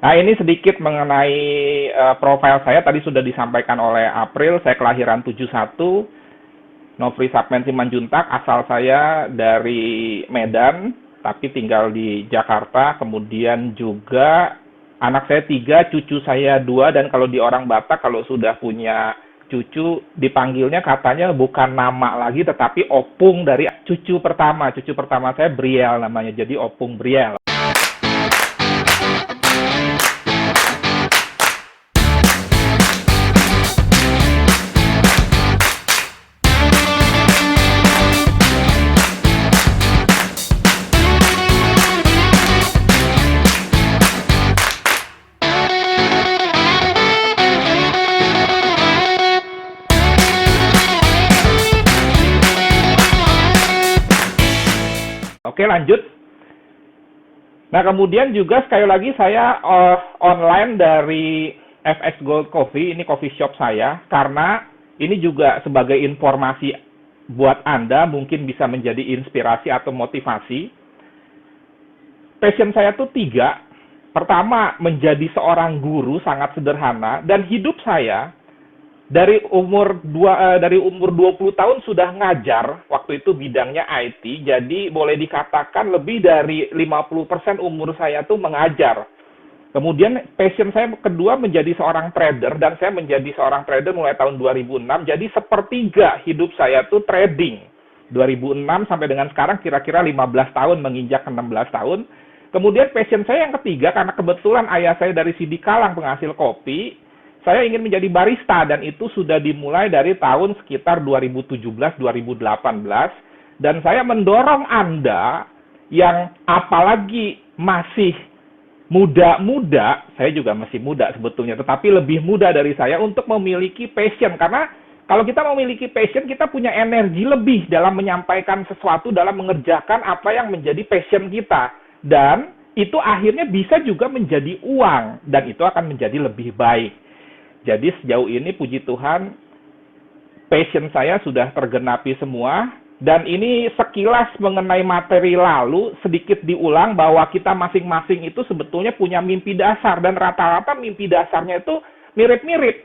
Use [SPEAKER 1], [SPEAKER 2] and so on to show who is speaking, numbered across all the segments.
[SPEAKER 1] Nah, ini sedikit mengenai profil saya. Tadi sudah disampaikan oleh April. Saya kelahiran 71, Nofri Sapmen Simanjuntak. Asal saya dari Medan, tapi tinggal di Jakarta. Kemudian juga anak saya 3, cucu saya 2. Dan kalau di orang Batak, kalau sudah punya cucu, dipanggilnya katanya bukan nama lagi, tetapi opung dari cucu pertama. Cucu pertama saya Briel namanya, jadi opung Briel. Oke, lanjut. Nah, kemudian juga sekali lagi saya online dari FX Gold Coffee, ini coffee shop saya, karena ini juga sebagai informasi buat Anda, mungkin bisa menjadi inspirasi atau motivasi. Passion saya tuh 3. Pertama, menjadi seorang guru sangat sederhana, dan hidup saya dari umur 20 tahun sudah ngajar, waktu itu bidangnya IT, jadi boleh dikatakan lebih dari 50% umur saya tuh mengajar. Kemudian passion saya kedua menjadi seorang trader, dan saya menjadi seorang trader mulai tahun 2006, jadi sepertiga hidup saya tuh trading. 2006 sampai dengan sekarang kira-kira 15 tahun, menginjak 16 tahun. Kemudian passion saya yang ketiga, karena kebetulan ayah saya dari Sidikalang, penghasil kopi, saya ingin menjadi barista, dan itu sudah dimulai dari tahun sekitar 2017-2018. Dan saya mendorong Anda yang apalagi masih muda-muda, saya juga masih muda sebetulnya, tetapi lebih muda dari saya, untuk memiliki passion. Karena kalau kita memiliki passion, kita punya energi lebih dalam menyampaikan sesuatu, dalam mengerjakan apa yang menjadi passion kita. Dan itu akhirnya bisa juga menjadi uang, dan itu akan menjadi lebih baik. Jadi sejauh ini puji Tuhan, passion saya sudah tergenapi semua. Dan ini sekilas mengenai materi lalu, sedikit diulang bahwa kita masing-masing itu sebetulnya punya mimpi dasar. Dan rata-rata mimpi dasarnya itu mirip-mirip.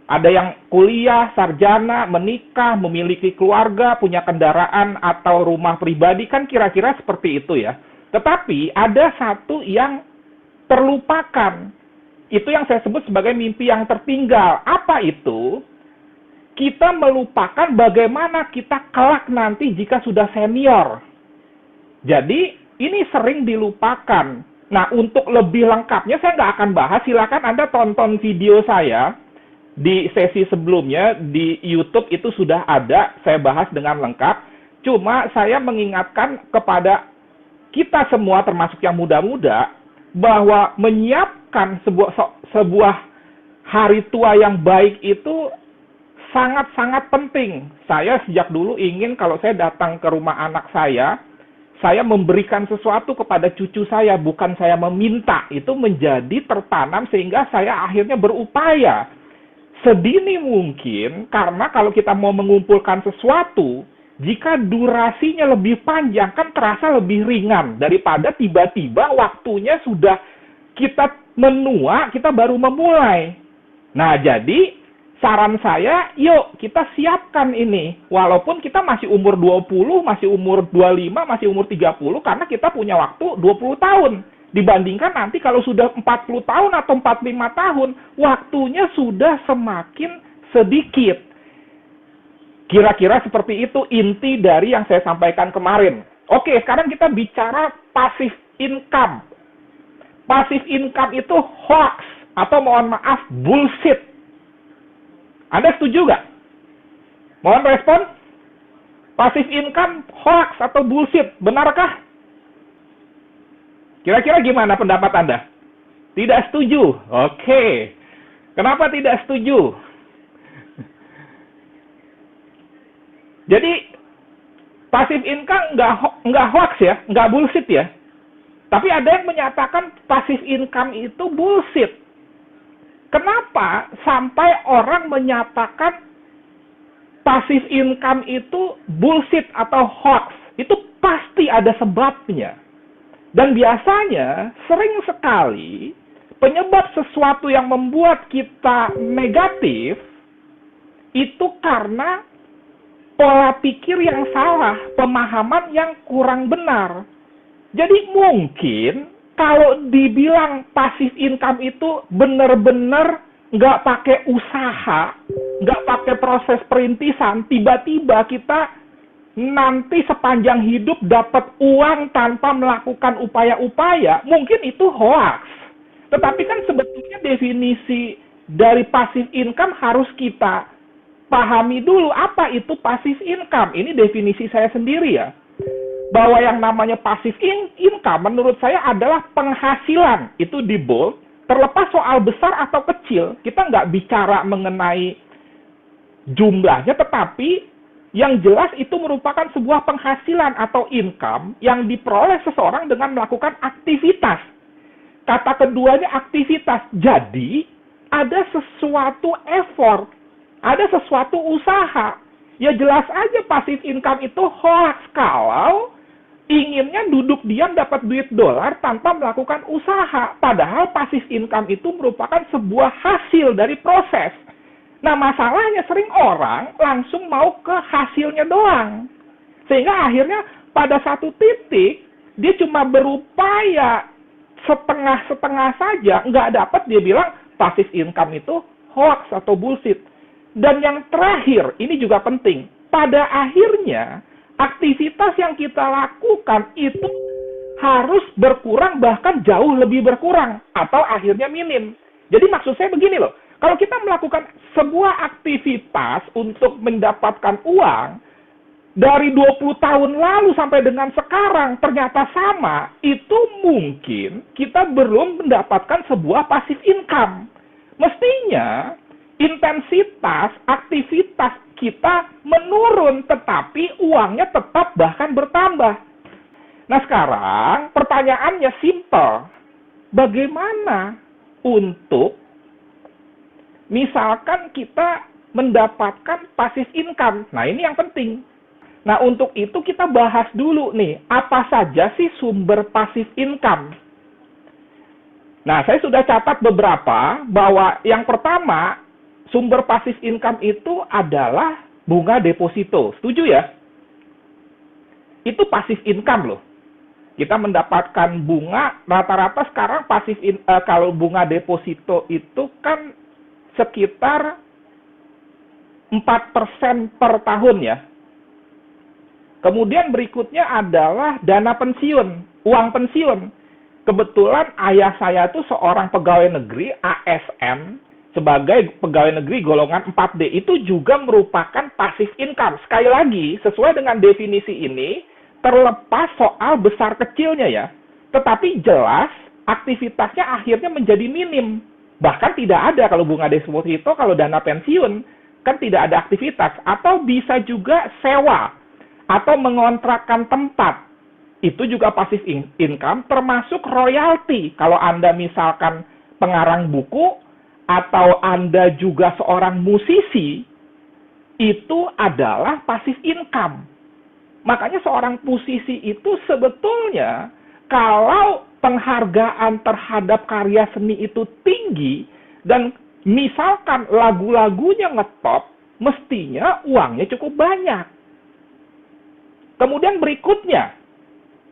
[SPEAKER 1] Ada yang kuliah, sarjana, menikah, memiliki keluarga, punya kendaraan atau rumah pribadi, kan kira-kira seperti itu ya. Tetapi ada satu yang terlupakan. Itu yang saya sebut sebagai mimpi yang tertinggal. Apa itu? Kita melupakan bagaimana kita kelak nanti jika sudah senior. Jadi, ini sering dilupakan. Nah, untuk lebih lengkapnya, saya nggak akan bahas. Silakan Anda tonton video saya di sesi sebelumnya. Di YouTube itu sudah ada, saya bahas dengan lengkap. Cuma saya mengingatkan kepada kita semua, termasuk yang muda-muda, bahwa menyiapkan sebuah hari tua yang baik itu sangat-sangat penting. Saya sejak dulu ingin kalau saya datang ke rumah anak saya memberikan sesuatu kepada cucu saya, bukan saya meminta. Itu menjadi tertanam sehingga saya akhirnya berupaya sedini mungkin, karena kalau kita mau mengumpulkan sesuatu, jika durasinya lebih panjang, kan terasa lebih ringan daripada tiba-tiba waktunya sudah kita menua, kita baru memulai. Nah, jadi saran saya, yuk kita siapkan ini. Walaupun kita masih umur 20, masih umur 25, masih umur 30, karena kita punya waktu 20 tahun. Dibandingkan nanti kalau sudah 40 tahun atau 45 tahun, waktunya sudah semakin sedikit. Kira-kira seperti itu inti dari yang saya sampaikan kemarin. Oke, sekarang kita bicara passive income. Passive income itu hoax, atau mohon maaf, bullshit. Anda setuju nggak? Mohon respon. Passive income hoax atau bullshit, benarkah? Kira-kira gimana pendapat Anda? Tidak setuju. Oke. Kenapa tidak setuju? Jadi, passive income nggak hoax ya, nggak bullshit ya. Tapi ada yang menyatakan passive income itu bullshit. Kenapa sampai orang menyatakan passive income itu bullshit atau hoax? Itu pasti ada sebabnya. Dan biasanya, sering sekali, penyebab sesuatu yang membuat kita negatif itu karena pola pikir yang salah, pemahaman yang kurang benar. Jadi mungkin kalau dibilang passive income itu benar-benar nggak pakai usaha, nggak pakai proses perintisan, tiba-tiba kita nanti sepanjang hidup dapat uang tanpa melakukan upaya-upaya, mungkin itu hoax. Tetapi kan sebetulnya definisi dari passive income harus kita pahami dulu apa itu passive income. Ini definisi saya sendiri ya. Bahwa yang namanya passive income menurut saya adalah penghasilan. Itu di bold. Terlepas soal besar atau kecil, kita nggak bicara mengenai jumlahnya, tetapi yang jelas itu merupakan sebuah penghasilan atau income yang diperoleh seseorang dengan melakukan aktivitas. Kata keduanya aktivitas. Jadi, ada sesuatu effort, ada sesuatu usaha. Ya jelas aja passive income itu hoax kalau inginnya duduk diam dapat duit dolar tanpa melakukan usaha. Padahal passive income itu merupakan sebuah hasil dari proses. Nah masalahnya sering orang langsung mau ke hasilnya doang. Sehingga akhirnya pada satu titik dia cuma berupaya setengah-setengah saja, nggak dapat, dia bilang passive income itu hoax atau bullshit. Dan yang terakhir, ini juga penting. Pada akhirnya, aktivitas yang kita lakukan itu harus berkurang, bahkan jauh lebih berkurang. Atau akhirnya minim. Jadi maksud saya begini loh. Kalau kita melakukan sebuah aktivitas untuk mendapatkan uang, dari 20 tahun lalu sampai dengan sekarang ternyata sama, itu mungkin kita belum mendapatkan sebuah passive income. Mestinya intensitas aktivitas kita menurun, tetapi uangnya tetap bahkan bertambah. Nah sekarang pertanyaannya simple. Bagaimana untuk misalkan kita mendapatkan passive income? Nah ini yang penting. Nah untuk itu kita bahas dulu nih, apa saja sih sumber passive income? Nah saya sudah catat beberapa, bahwa yang pertama, sumber passive income itu adalah bunga deposito. Setuju ya? Itu passive income loh. Kita mendapatkan bunga, rata-rata sekarang kalau bunga deposito itu kan sekitar 4% per tahun ya. Kemudian berikutnya adalah dana pensiun, uang pensiun. Kebetulan ayah saya itu seorang pegawai negeri, ASN, sebagai pegawai negeri golongan 4D. Itu juga merupakan passive income. Sekali lagi, sesuai dengan definisi ini, terlepas soal besar kecilnya ya. Tetapi jelas, aktivitasnya akhirnya menjadi minim. Bahkan tidak ada kalau bunga deposito, kalau dana pensiun, kan tidak ada aktivitas. Atau bisa juga sewa atau mengontrakkan tempat. Itu juga passive income, termasuk royalti. Kalau Anda misalkan pengarang buku, atau Anda juga seorang musisi, itu adalah passive income. Makanya seorang musisi itu sebetulnya, kalau penghargaan terhadap karya seni itu tinggi, dan misalkan lagu-lagunya ngetop, mestinya uangnya cukup banyak. Kemudian berikutnya,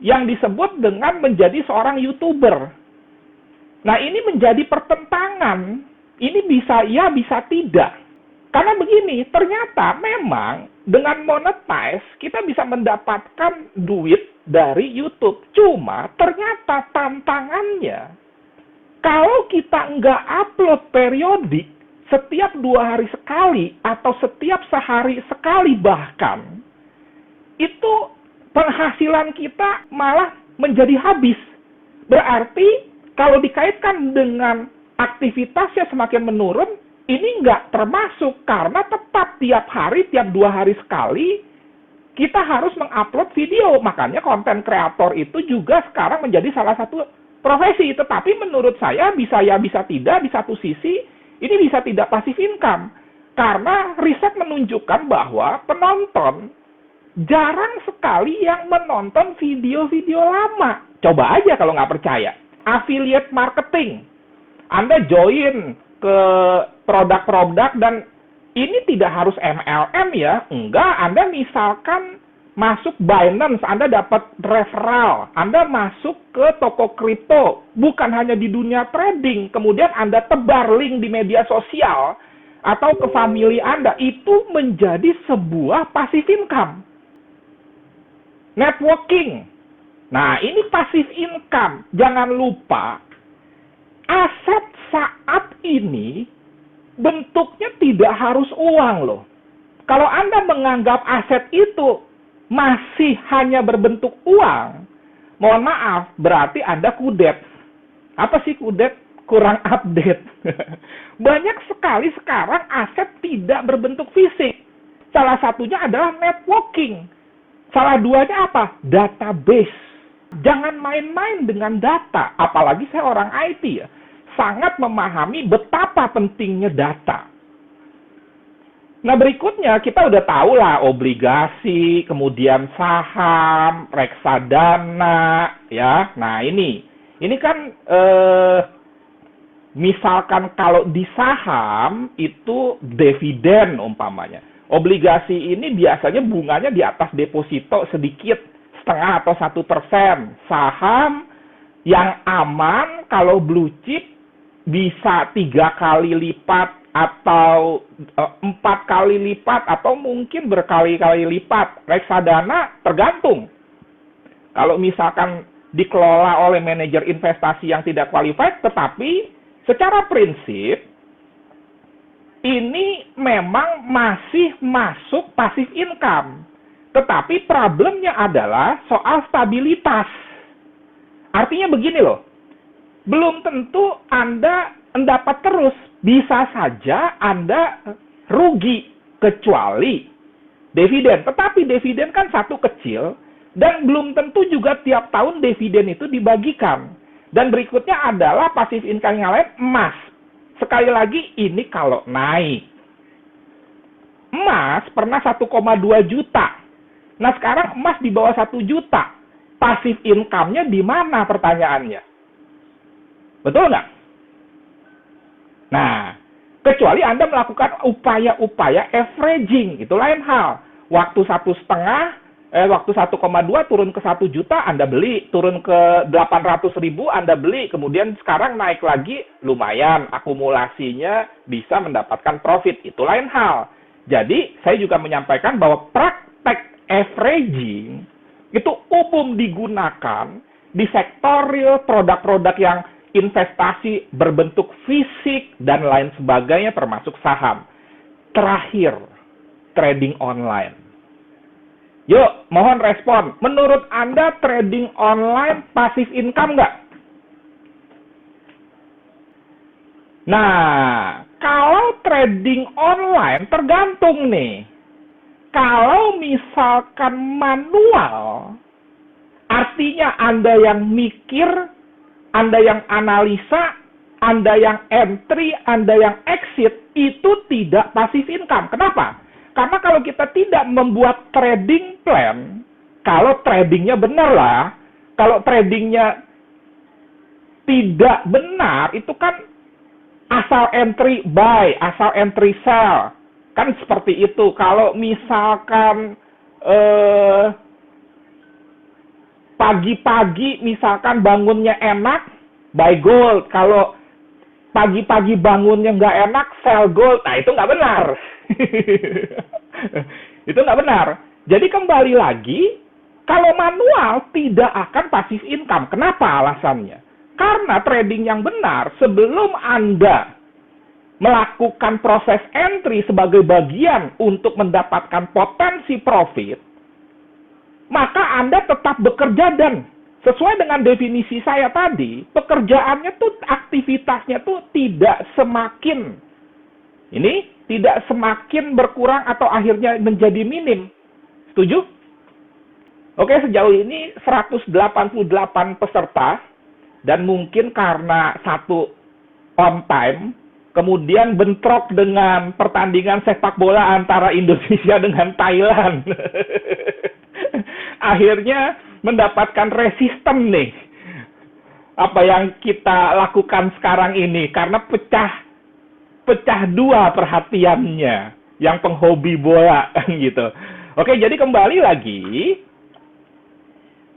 [SPEAKER 1] yang disebut dengan menjadi seorang YouTuber. Nah, ini menjadi pertentangan. Ini bisa ya, bisa tidak. Karena begini, ternyata memang dengan monetize, kita bisa mendapatkan duit dari YouTube. Cuma, ternyata tantangannya, kalau kita nggak upload periodik, setiap 2 hari sekali, atau setiap sehari sekali bahkan, itu penghasilan kita malah menjadi habis. Berarti kalau dikaitkan dengan aktivitasnya semakin menurun, ini nggak termasuk karena tetap tiap hari, tiap 2 hari sekali, kita harus mengupload video. Makanya konten kreator itu juga sekarang menjadi salah satu profesi. Tetapi menurut saya bisa ya, bisa tidak. Di satu sisi, ini bisa tidak passive income. Karena riset menunjukkan bahwa penonton jarang sekali yang menonton video-video lama. Coba aja kalau nggak percaya. Affiliate marketing. Anda join ke produk-produk dan ini tidak harus MLM ya. Enggak, Anda misalkan masuk Binance, Anda dapat referral. Anda masuk ke toko kripto, bukan hanya di dunia trading. Kemudian Anda tebar link di media sosial atau ke family Anda. Itu menjadi sebuah passive income. Networking. Nah, ini passive income. Jangan lupa, aset saat ini bentuknya tidak harus uang loh. Kalau Anda menganggap aset itu masih hanya berbentuk uang, mohon maaf, berarti Anda kudet. Apa sih kudet? Kurang update. Banyak sekali sekarang aset tidak berbentuk fisik. Salah satunya adalah networking. Salah duanya apa? Database. Jangan main-main dengan data. Apalagi saya orang IT ya. Sangat memahami betapa pentingnya data. Nah, berikutnya kita udah tahu lah obligasi, kemudian saham, reksadana, ya. Nah, ini kan misalkan kalau di saham itu dividen umpamanya. Obligasi ini biasanya bunganya di atas deposito sedikit, setengah atau 1%. Saham yang aman kalau blue chip bisa 3 kali lipat atau 4 kali lipat atau mungkin berkali-kali lipat. Reksadana tergantung. Kalau misalkan dikelola oleh manajer investasi yang tidak qualified, tetapi secara prinsip ini memang masih masuk passive income. Tetapi problemnya adalah soal stabilitas. Artinya begini loh, belum tentu Anda mendapat terus. Bisa saja Anda rugi, kecuali dividen. Tetapi dividen kan satu kecil, dan belum tentu juga tiap tahun dividen itu dibagikan. Dan berikutnya adalah passive income yang lain, emas. Sekali lagi, ini kalau naik. Emas pernah 1,2 juta. Nah, sekarang emas di bawah 1 juta. Passive income-nya di mana pertanyaannya? Betul nggak? Nah, kecuali Anda melakukan upaya-upaya averaging, itu lain hal. Waktu 1,2 turun ke 1 juta, Anda beli. Turun ke 800.000, Anda beli. Kemudian sekarang naik lagi, lumayan. Akumulasinya bisa mendapatkan profit, itu lain hal. Jadi, saya juga menyampaikan bahwa praktek averaging itu umum digunakan di sektor real, produk-produk yang investasi berbentuk fisik, dan lain sebagainya termasuk saham. Terakhir, trading online. Yuk, mohon respon. Menurut Anda trading online passive income nggak? Nah, kalau trading online tergantung nih. Kalau misalkan manual, artinya Anda yang mikir, Anda yang analisa, Anda yang entry, Anda yang exit, itu tidak passive income. Kenapa? Karena kalau kita tidak membuat trading plan, kalau tradingnya benar lah, kalau tradingnya tidak benar, itu kan asal entry buy, asal entry sell. Kan seperti itu. Kalau misalkan pagi-pagi misalkan bangunnya enak, buy gold. Kalau pagi-pagi bangunnya nggak enak, sell gold. Nah, itu nggak benar. Itu nggak benar. Jadi kembali lagi, kalau manual tidak akan passive income. Kenapa alasannya? Karena trading yang benar, sebelum Anda melakukan proses entry sebagai bagian untuk mendapatkan potensi profit, maka Anda tetap bekerja, dan sesuai dengan definisi saya tadi, pekerjaannya tuh, aktivitasnya tuh tidak semakin berkurang atau akhirnya menjadi minim. Setuju? Oke, sejauh ini 188 peserta, dan mungkin karena satu on time, kemudian bentrok dengan pertandingan sepak bola antara Indonesia dengan Thailand. Akhirnya mendapatkan resisten nih. apa yang kita lakukan sekarang ini karena pecah dua perhatiannya yang penghobi bola gitu. Oke, jadi kembali lagi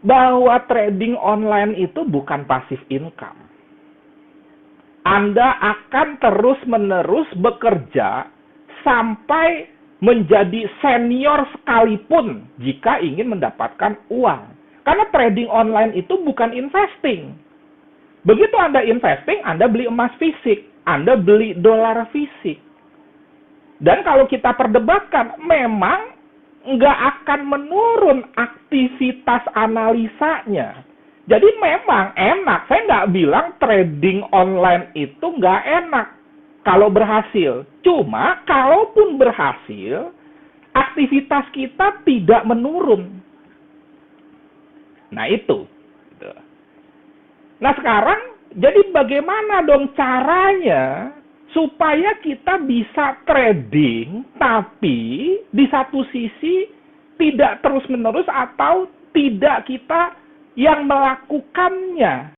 [SPEAKER 1] bahwa trading online itu bukan passive income. Anda akan terus-menerus bekerja sampai menjadi senior sekalipun jika ingin mendapatkan uang. Karena trading online itu bukan investing. Begitu Anda investing, Anda beli emas fisik, Anda beli dolar fisik. Dan kalau kita perdebatkan, memang nggak akan menurun aktivitas analisanya. Jadi memang enak. Saya nggak bilang trading online itu nggak enak kalau berhasil. Cuma kalaupun berhasil, aktivitas kita tidak menurun. Nah itu. Nah sekarang, jadi bagaimana dong caranya supaya kita bisa trading, tapi di satu sisi tidak terus-menerus atau tidak kita yang melakukannya.